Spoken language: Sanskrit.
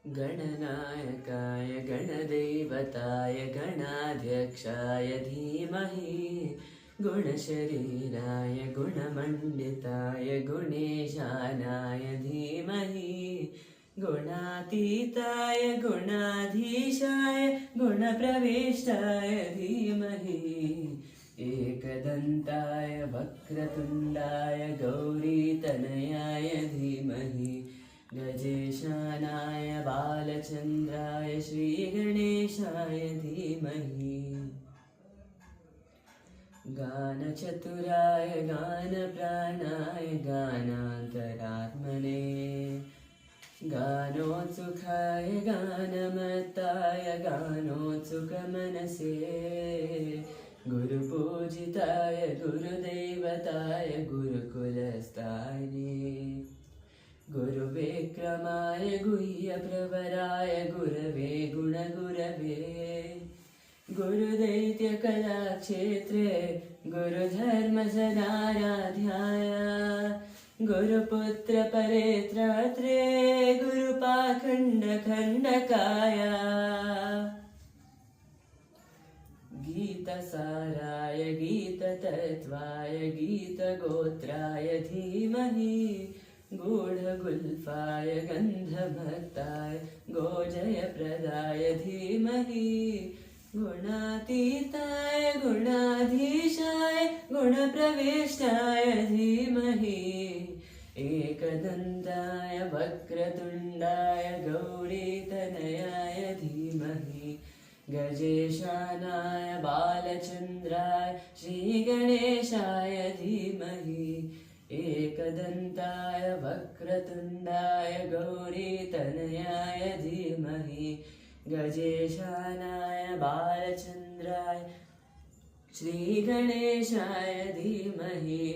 गणनायकाय गणदैवताय गणाध्यक्षाय धीमहि गुणशरीराय गुणमण्डिताय गुणेशानाय धीमहि गुणातीताय गुणाधीशाय गुणप्रविष्टाय धीमहि एकदन्ताय वक्रतुण्डाय गौरीतनयाय धीमहि गजेशानाय बालचन्द्राय श्रीगणेशाय धीमहि गानचतुराय गानप्राणाय गानान्तरात्मने गानोत्सुकाय गानमत्ताय गानोत्सुकमनसे गुरुपूजिताय गुरुदैवताय गुरुकुलस्थायिने गुरुविक्रमाय गुह्यप्रवराय गुरवे गुणगुरवे गुरुदैत्यकलाक्षेत्रे गुरुधर्मसदाराध्याय गुरुपुत्रपरेत्रात्रे गुरुपाखण्डखण्डकाय गीतसाराय गीततत्त्वाय गीतगोत्राय धीमहि गूढगुल्फाय गन्धभक्ताय गोजयप्रदाय धीमहि गुणातीताय गुणाधीशाय गुणप्रविष्टाय धीमहि एकदन्ताय वक्रतुण्डाय गौरीतनयाय धीमहि गजेशानाय बालचन्द्राय श्रीगणेशाय धीमहि एकदन्ताय वक्रतुण्डाय गौरीतनयाय धीमहि गजेशानाय बालचन्द्राय श्रीगणेशाय धीमहि।